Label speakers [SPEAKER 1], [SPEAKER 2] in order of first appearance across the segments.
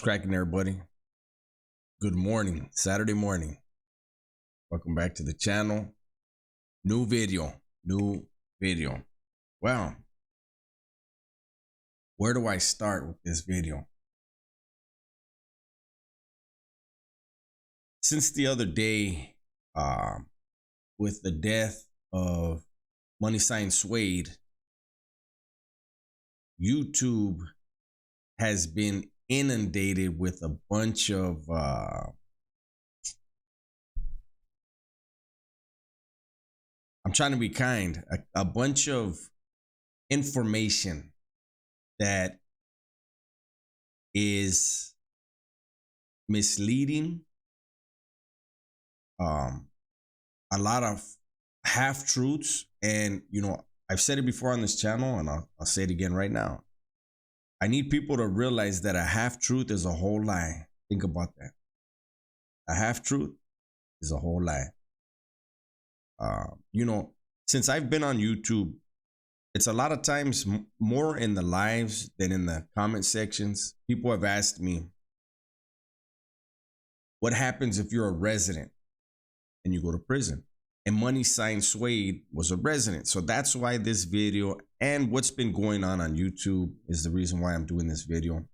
[SPEAKER 1] What's cracking, everybody? Good morning, Saturday morning. Welcome back to the channel. New video. Well, where do I start with this video? Since the other day, with the death of Money Sign Suede, YouTube has been inundated with a bunch of I'm trying to be kind, a bunch of information that is misleading, a lot of half-truths, and I've said it before on this channel, and I'll say it again right now. I need people to realize that a half-truth is a whole lie. Think about that. A half-truth is a whole lie. Since I've been on YouTube, it's a lot of times more in the lives than in the comment sections. People have asked me, what happens if you're a resident and you go to prison? And Money Sign Suede was a resident. So that's why this video and what's been going on YouTube is the reason why I'm doing this video.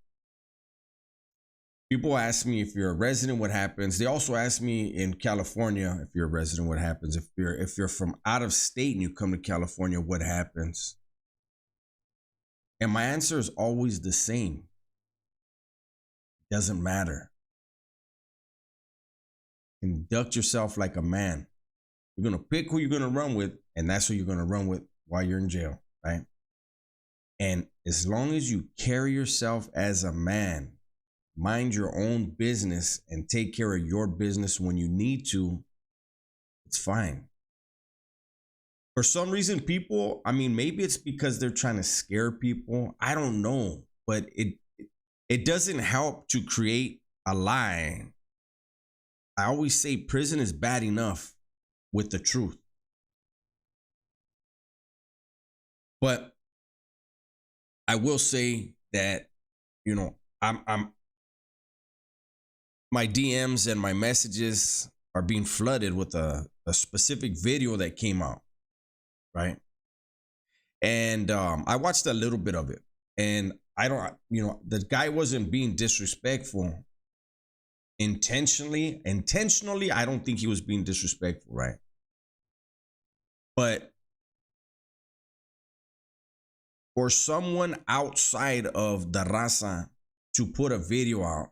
[SPEAKER 1] People ask me, if you're a resident, what happens? They also ask me in California, if you're a resident, what happens? If you're from out of state and you come to California, what happens? And my answer is always the same. It doesn't matter. Conduct yourself like a man. You're going to pick who you're going to run with, and that's who you're going to run with while you're in jail, right? And as long as you carry yourself as a man, mind your own business and take care of your business when you need to, it's fine. For some reason, people, maybe it's because they're trying to scare people. I don't know, but it doesn't help to create a lie. I always say prison is bad enough with the truth. But I will say that, my DMs and my messages are being flooded with a specific video that came out, right? And I watched a little bit of it, and the guy wasn't being disrespectful intentionally. I don't think he was being disrespectful, right? But for someone outside of the raza to put a video out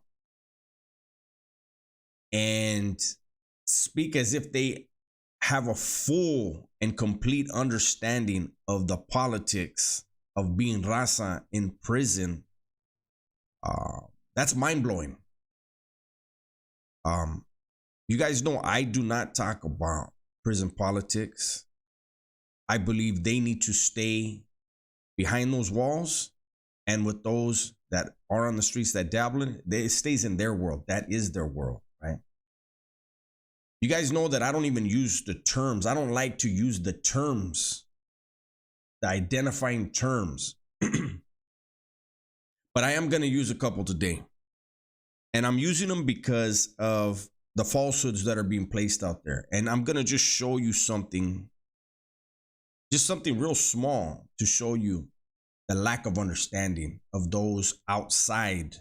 [SPEAKER 1] and speak as if they have a full and complete understanding of the politics of being raza in prison, that's mind-blowing. You guys know I do not talk about prison politics. I believe they need to stay behind those walls, and with those that are on the streets that dabble in it, it stays in their world. That is their world, right? You guys know that I don't even use the terms. I don't like to use the terms, the identifying terms. But I am going to use a couple today. And I'm using them because of the falsehoods that are being placed out there. And I'm going to just show you something, just something real small to show you the lack of understanding of those outside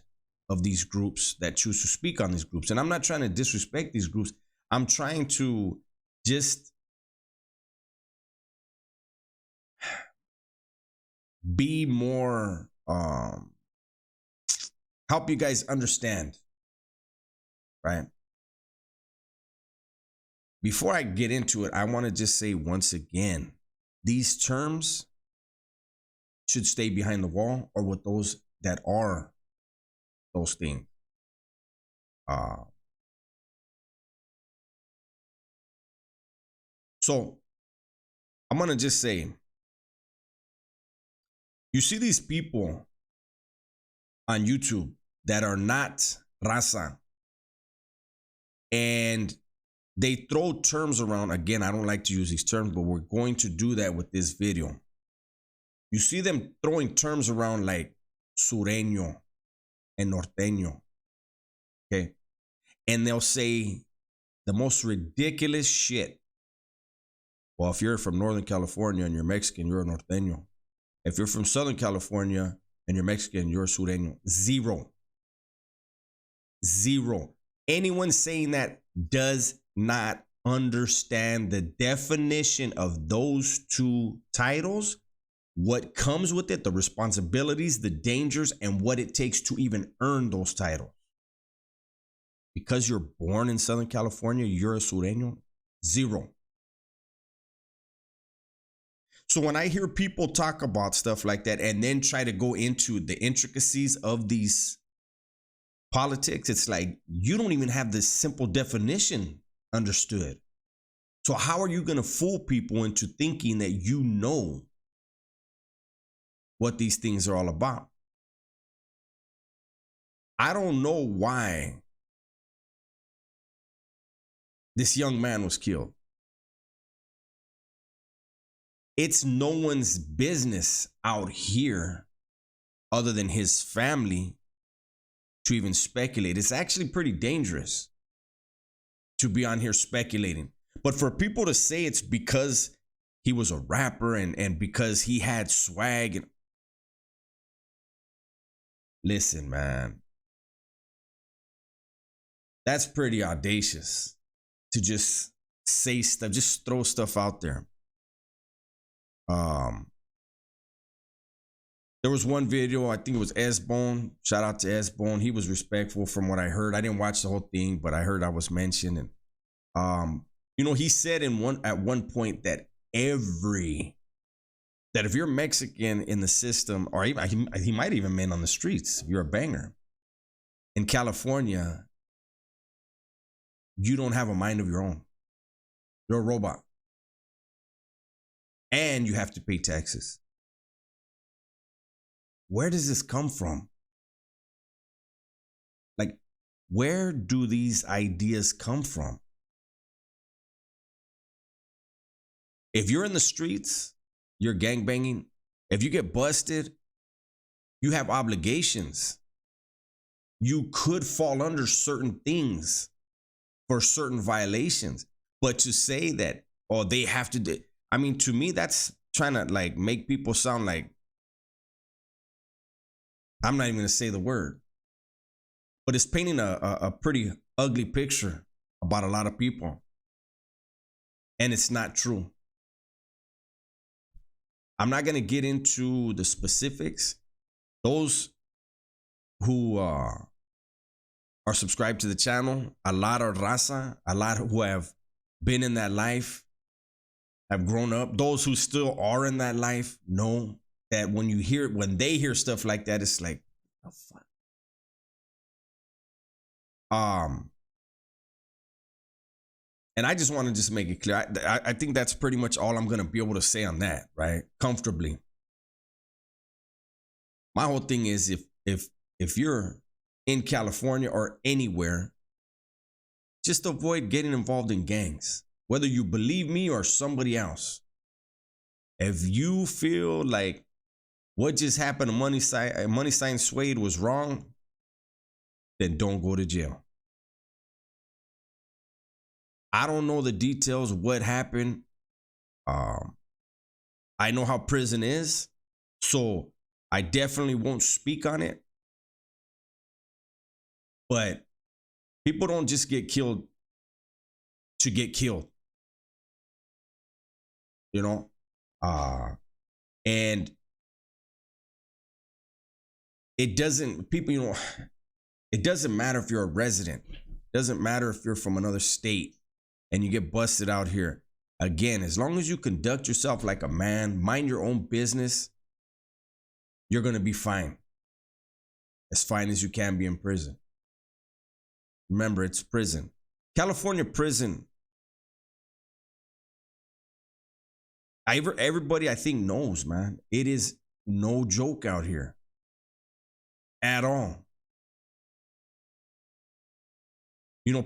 [SPEAKER 1] of these groups that choose to speak on these groups. And I'm not trying to disrespect these groups. I'm trying to just be more, help you guys understand, right? Before I get into it, I want to just say once again, these terms should stay behind the wall or with those that are those things. So I'm going to just say, you see these people on YouTube that are not raza, and they throw terms around. Again, I don't like to use these terms, but we're going to do that with this video. You see them throwing terms around like sureño and norteño. Okay. And they'll say the most ridiculous shit. Well, if you're from Northern California and you're Mexican, you're a norteño. If you're from Southern California and you're Mexican, you're a sureño. Zero. Anyone saying that does not understand the definition of those two titles, what comes with it, the responsibilities, the dangers, and what it takes to even earn those titles. Because you're born in Southern California, you're a sureño. Zero. So when I hear people talk about stuff like that and then try to go into the intricacies of these politics, it's like you don't even have this simple definition understood. So how are you going to fool people into thinking that you know what these things are all about? I don't know why this young man was killed. It's no one's business out here other than his family to even speculate. It's actually pretty dangerous to be on here speculating. But for people to say it's because he was a rapper and because he had swag. And listen, man, that's pretty audacious to just say stuff, just throw stuff out there. There was one video, I think it was S-Bone. Shout out to S-Bone. He was respectful from what I heard. I didn't watch the whole thing, but I heard I was mentioned. And he said at one point that if you're Mexican in the system, or he might even mean on the streets, if you're a banger in California, you don't have a mind of your own. You're a robot. And you have to pay taxes. Where does this come from? Like, where do these ideas come from? If you're in the streets, you're gangbanging. If you get busted, you have obligations. You could fall under certain things for certain violations. But to say that, they have to do, I mean, to me, that's trying to like make people sound like, I'm not even going to say the word, but it's painting a pretty ugly picture about a lot of people. And it's not true. I'm not going to get into the specifics. Those who are subscribed to the channel, a lot of raza, a lot who have been in that life, have grown up. Those who still are in that life know that when they hear stuff like that, it's like, oh, fuck. And I just want to just make it clear. I think that's pretty much all I'm going to be able to say on that, right? Comfortably. My whole thing is if you're in California or anywhere, just avoid getting involved in gangs, whether you believe me or somebody else. If you feel like what just happened to Money Sign Suede was wrong, then don't go to jail. I don't know the details of what happened. I know how prison is, so I definitely won't speak on it. But people don't just get killed to get killed. And it doesn't matter if you're a resident. It doesn't matter if you're from another state and you get busted out here. Again, as long as you conduct yourself like a man, mind your own business, you're going to be fine. As fine as you can be in prison. Remember, it's prison. California prison. Everybody, I think, knows, man. It is no joke out here. At all.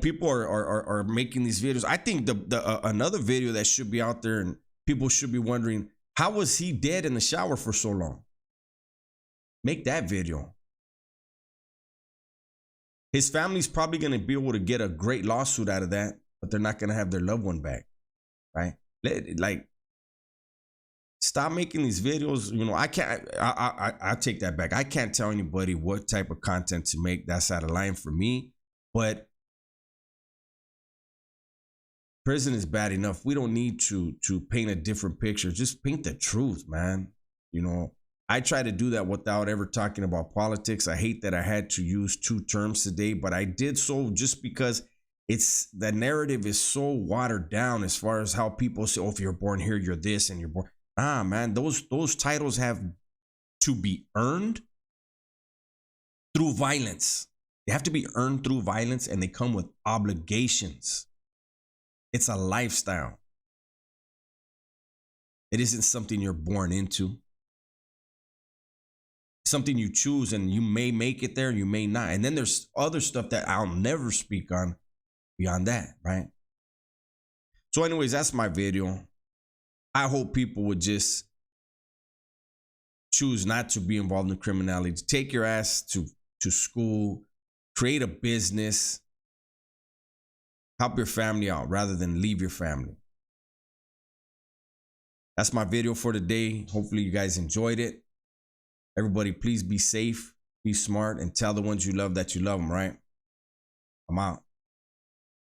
[SPEAKER 1] People are making these videos. I think the another video that should be out there and people should be wondering, how was he dead in the shower for so long? Make that video. His family's probably going to be able to get a great lawsuit out of that, but they're not going to have their loved one back, right? Like, stop making these videos. You know, I take that back. I can't tell anybody what type of content to make. That's out of line for me. But prison is bad enough. We don't need to paint a different picture. Just paint the truth, man. You know, I try to do that without ever talking about politics. I hate that I had to use two terms today, but I did so just because the narrative is so watered down as far as how people say, oh, if you're born here, you're this and you're born. Man, those titles have to be earned through violence. They have to be earned through violence, and they come with obligations. It's a lifestyle. It isn't something you're born into. Something you choose, and you may make it there, you may not. And then there's other stuff that I'll never speak on beyond that, right? So anyways, that's my video. I hope people would just choose not to be involved in criminality. Take your ass to school, create a business, help your family out rather than leave your family. That's my video for today. Hopefully you guys enjoyed it. Everybody, please be safe, be smart, and tell the ones you love that you love them, right? I'm out.